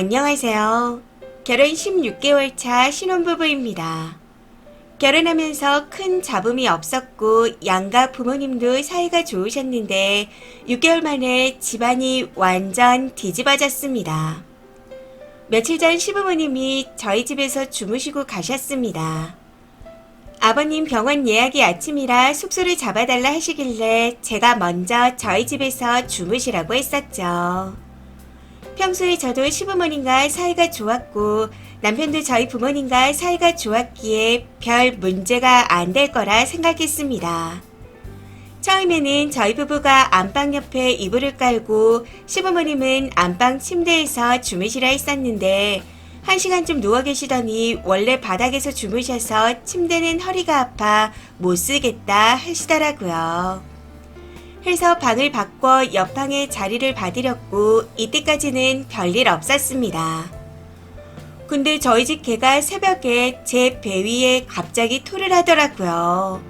안녕하세요. 결혼 16개월 차 신혼부부입니다. 결혼하면서 큰 잡음이 없었고 양가 부모님도 사이가 좋으셨는데 6개월 만에 집안이 완전 뒤집어졌습니다. 며칠 전 시부모님이 저희 집에서 주무시고 가셨습니다. 아버님 병원 예약이 아침이라 숙소를 잡아달라 하시길래 제가 먼저 저희 집에서 주무시라고 했었죠. 평소에 저도 시부모님과 사이가 좋았고 남편도 저희 부모님과 사이가 좋았기에 별 문제가 안 될 거라 생각했습니다. 처음에는 저희 부부가 안방 옆에 이불을 깔고 시부모님은 안방 침대에서 주무시라 했었는데 1시간쯤 누워 계시더니 원래 바닥에서 주무셔서 침대는 허리가 아파 못 쓰겠다 하시더라고요. 해서 방을 바꿔 옆방에 자리를 받으렸고 이때까지는 별일 없었습니다. 근데 저희 집 개가 새벽에 제 배 위에 갑자기 토를 하더라고요.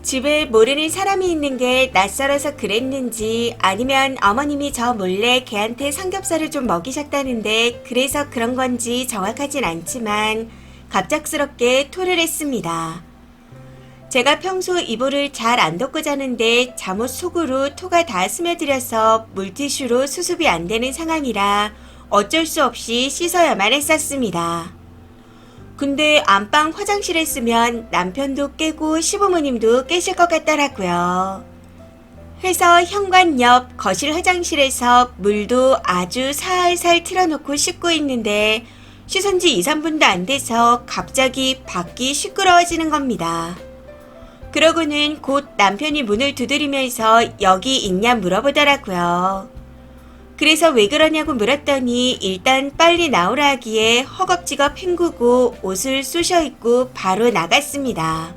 집에 모르는 사람이 있는 게 낯설어서 그랬는지 아니면 어머님이 저 몰래 개한테 삼겹살을 좀 먹이셨다는데 그래서 그런 건지 정확하진 않지만 갑작스럽게 토를 했습니다. 제가 평소 이불을 잘 안 덮고 자는데 잠옷 속으로 토가 다 스며들어서 물티슈로 수습이 안 되는 상황이라 어쩔 수 없이 씻어야만 했었습니다. 근데 안방 화장실에 쓰면 남편도 깨고 시부모님도 깨실 것 같더라고요. 해서 현관 옆 거실 화장실에서 물도 아주 살살 틀어놓고 씻고 있는데 씻은 지 2, 3분도 안 돼서 갑자기 밖이 시끄러워지는 겁니다. 그러고는 곧 남편이 문을 두드리면서 여기 있냐 물어보더라고요. 그래서 왜 그러냐고 물었더니 일단 빨리 나오라 하기에 허겁지겁 헹구고 옷을 쑤셔 입고 바로 나갔습니다.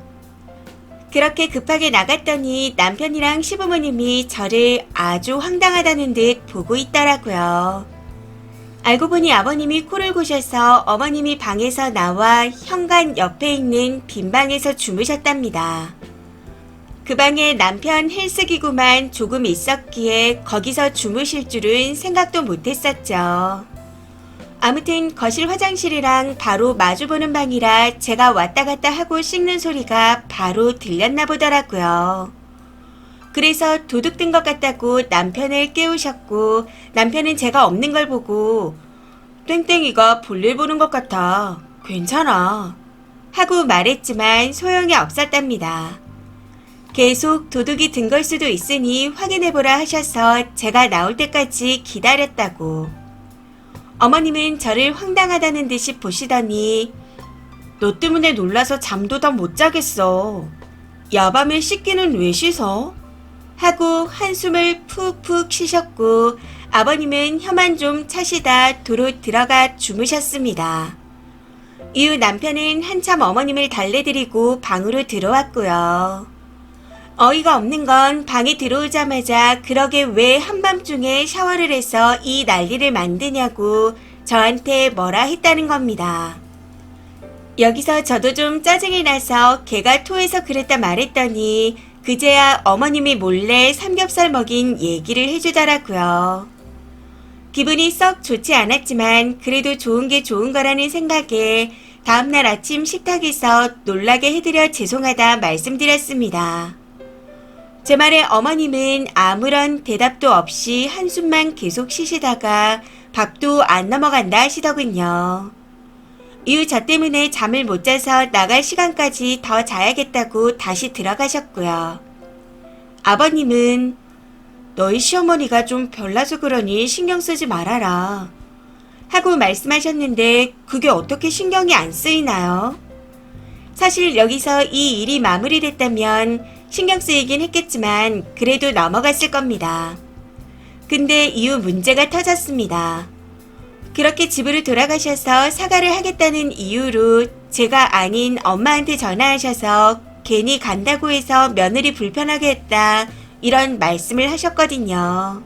그렇게 급하게 나갔더니 남편이랑 시부모님이 저를 아주 황당하다는 듯 보고 있더라고요. 알고 보니 아버님이 코를 고셔서 어머님이 방에서 나와 현관 옆에 있는 빈 방에서 주무셨답니다. 그 방에 남편 헬스기구만 조금 있었기에 거기서 주무실 줄은 생각도 못했었죠. 아무튼 거실 화장실이랑 바로 마주보는 방이라 제가 왔다 갔다 하고 씻는 소리가 바로 들렸나 보더라고요. 그래서 도둑 든 것 같다고 남편을 깨우셨고 남편은 제가 없는 걸 보고 땡땡이가 볼일 보는 것 같아. 괜찮아. 하고 말했지만 소용이 없었답니다. 계속 도둑이 든 걸 수도 있으니 확인해보라 하셔서 제가 나올 때까지 기다렸다고. 어머님은 저를 황당하다는 듯이 보시더니 너 때문에 놀라서 잠도 더 못 자겠어. 야밤에 씻기는 왜 씻어? 하고 한숨을 푹푹 쉬셨고 아버님은 혀만 좀 차시다 도로 들어가 주무셨습니다. 이후 남편은 한참 어머님을 달래드리고 방으로 들어왔고요. 어이가 없는 건 방에 들어오자마자 그러게 왜 한밤중에 샤워를 해서 이 난리를 만드냐고 저한테 뭐라 했다는 겁니다. 여기서 저도 좀 짜증이 나서 걔가 토해서 그랬다 말했더니 그제야 어머님이 몰래 삼겹살 먹인 얘기를 해주더라고요. 기분이 썩 좋지 않았지만 그래도 좋은 게 좋은 거라는 생각에 다음날 아침 식탁에서 놀라게 해드려 죄송하다 말씀드렸습니다. 제 말에 어머님은 아무런 대답도 없이 한숨만 계속 쉬시다가 밥도 안 넘어간다 하시더군요. 이후 저 때문에 잠을 못 자서 나갈 시간까지 더 자야겠다고 다시 들어가셨고요. 아버님은 너희 시어머니가 좀 별나서 그러니 신경 쓰지 말아라 하고 말씀하셨는데 그게 어떻게 신경이 안 쓰이나요? 사실 여기서 이 일이 마무리됐다면 신경 쓰이긴 했겠지만 그래도 넘어갔을 겁니다. 근데 이후 문제가 터졌습니다. 그렇게 집으로 돌아가셔서 사과를 하겠다는 이유로 제가 아닌 엄마한테 전화하셔서 괜히 간다고 해서 며느리 불편하게 했다 이런 말씀을 하셨거든요.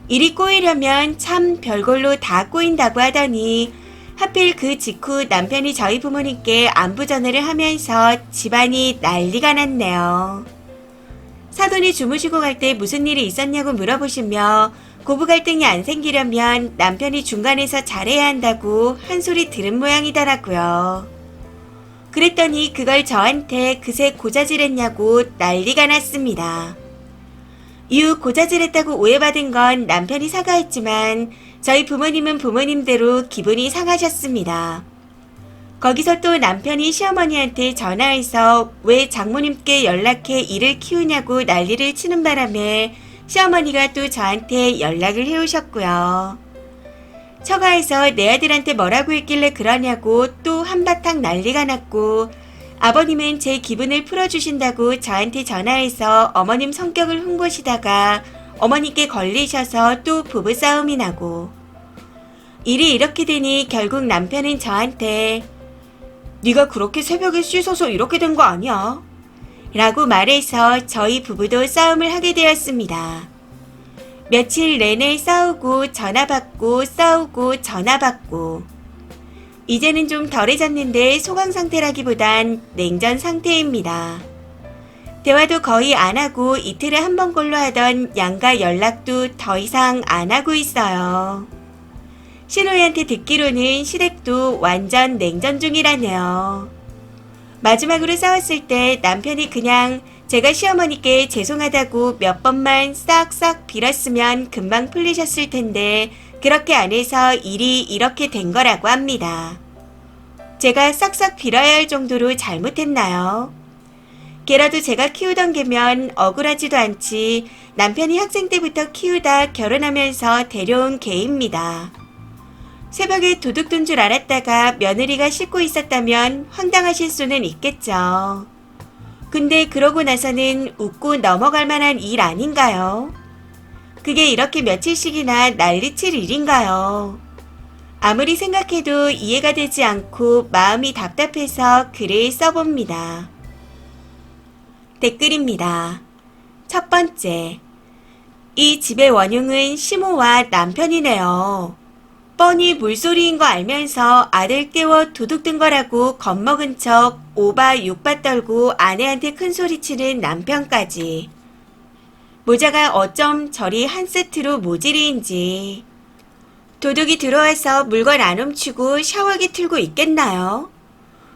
일이 꼬이려면 참 별걸로 다 꼬인다고 하더니 하필 그 직후 남편이 저희 부모님께 안부 전화를 하면서 집안이 난리가 났네요. 사돈이 주무시고 갈 때 무슨 일이 있었냐고 물어보시며 고부 갈등이 안 생기려면 남편이 중간에서 잘해야 한다고 한 소리 들은 모양이더라고요. 그랬더니 그걸 저한테 그새 고자질했냐고 난리가 났습니다. 이후 고자질했다고 오해받은 건 남편이 사과했지만 저희 부모님은 부모님대로 기분이 상하셨습니다. 거기서 또 남편이 시어머니한테 전화해서 왜 장모님께 연락해 일을 키우냐고 난리를 치는 바람에 시어머니가 또 저한테 연락을 해오셨고요. 처가에서 내 아들한테 뭐라고 했길래 그러냐고 또 한바탕 난리가 났고, 아버님은 제 기분을 풀어주신다고 저한테 전화해서 어머님 성격을 흉보시다가 어머니께 걸리셔서 또 부부싸움이 나고, 일이 이렇게 되니 결국 남편은 저한테 네가 그렇게 새벽에 씻어서 이렇게 된 거 아니야? 라고 말해서 저희 부부도 싸움을 하게 되었습니다. 며칠 내내 싸우고 전화받고 싸우고 전화받고, 이제는 좀 덜해졌는데 소강 상태라기보단 냉전 상태입니다. 대화도 거의 안 하고 이틀에 한 번꼴로 하던 양가 연락도 더 이상 안 하고 있어요. 시누이한테 듣기로는 시댁도 완전 냉전 중이라네요. 마지막으로 싸웠을 때 남편이 그냥 제가 시어머니께 죄송하다고 몇 번만 싹싹 빌었으면 금방 풀리셨을 텐데 그렇게 안 해서 일이 이렇게 된 거라고 합니다. 제가 싹싹 빌어야 할 정도로 잘못했나요? 걔라도 제가 키우던 개면 억울하지도 않지 남편이 학생 때부터 키우다 결혼하면서 데려온 개입니다. 새벽에 도둑 든 줄 알았다가 며느리가 씻고 있었다면 황당하실 수는 있겠죠. 근데 그러고 나서는 웃고 넘어갈 만한 일 아닌가요? 그게 이렇게 며칠씩이나 난리칠 일인가요? 아무리 생각해도 이해가 되지 않고 마음이 답답해서 글을 써봅니다. 댓글입니다. 첫 번째, 이 집의 원흉은 시모와 남편이네요. 뻔히 물소리인 거 알면서 아들 깨워 도둑 든 거라고 겁먹은 척 오바 욕바 떨고 아내한테 큰소리치는 남편까지. 모자가 어쩜 저리 한 세트로 모질이인지. 도둑이 들어와서 물건 안 훔치고 샤워기 틀고 있겠나요?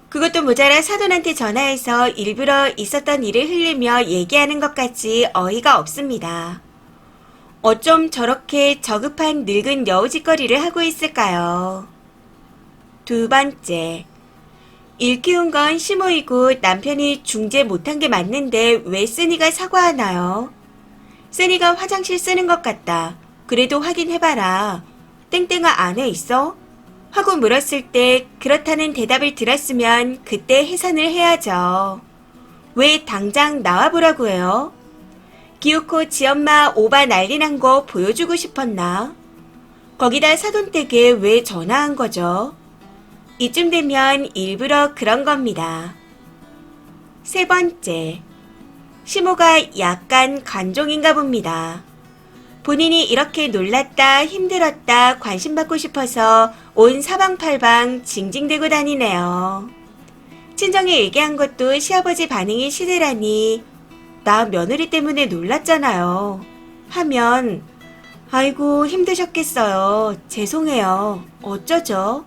그것도 모자라 사돈한테 전화해서 일부러 있었던 일을 흘리며 얘기하는 것까지 어이가 없습니다. 어쩜 저렇게 저급한 늙은 여우짓거리를 하고 있을까요? 두 번째, 일 키운 건 시모이고 남편이 중재 못한 게 맞는데 왜 쓰니가 사과하나요? 쓰니가 화장실 쓰는 것 같다. 그래도 확인해봐라. 땡땡아 안에 있어? 하고 물었을 때 그렇다는 대답을 들었으면 그때 해산을 해야죠. 왜 당장 나와보라고 해요? 기어코 지엄마 오바 난리 난 거 보여주고 싶었나? 거기다 사돈댁에 왜 전화한 거죠? 이쯤 되면 일부러 그런 겁니다. 세 번째, 시모가 약간 관종인가 봅니다. 본인이 이렇게 놀랐다 힘들었다 관심받고 싶어서 온 사방팔방 징징대고 다니네요. 친정에 얘기한 것도 시아버지 반응이 시들하니 나 며느리 때문에 놀랐잖아요. 하면 아이고 힘드셨겠어요. 죄송해요. 어쩌죠?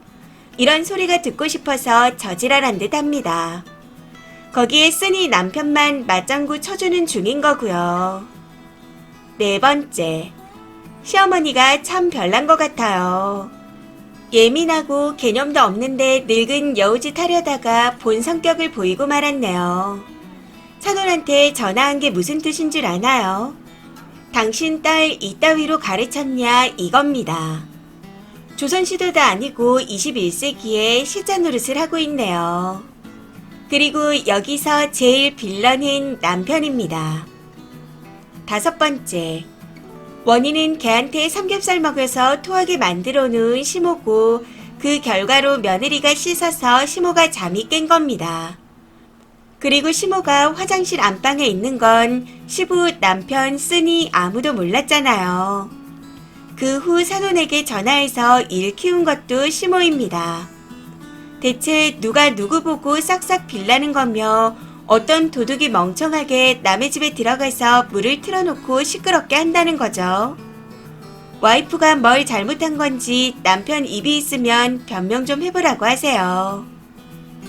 이런 소리가 듣고 싶어서 저지랄한 듯 합니다. 거기에 쓰니 남편만 맞장구 쳐주는 중인 거고요. 네 번째, 시어머니가 참 별난 것 같아요. 예민하고 개념도 없는데 늙은 여우짓 하려다가 본 성격을 보이고 말았네요. 사돈한테 전화한 게 무슨 뜻인 줄 아나요? 당신 딸 이따위로 가르쳤냐 이겁니다. 조선시대도 아니고 21세기에 시자 노릇을 하고 있네요. 그리고 여기서 제일 빌런은 남편입니다. 다섯 번째, 원인은 걔한테 삼겹살 먹여서 토하게 만들어 놓은 시모고 그 결과로 며느리가 씻어서 시모가 잠이 깬 겁니다. 그리고 시모가 화장실 안방에 있는 건 시부 남편 쓰니 아무도 몰랐잖아요. 그 후 사돈에게 전화해서 일 키운 것도 시모입니다. 대체 누가 누구 보고 싹싹 빌라는 거며 어떤 도둑이 멍청하게 남의 집에 들어가서 물을 틀어놓고 시끄럽게 한다는 거죠. 와이프가 뭘 잘못한 건지 남편 입이 있으면 변명 좀 해보라고 하세요.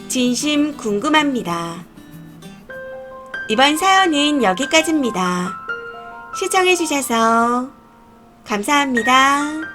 진심 궁금합니다. 이번 사연은 여기까지입니다. 시청해주셔서 감사합니다.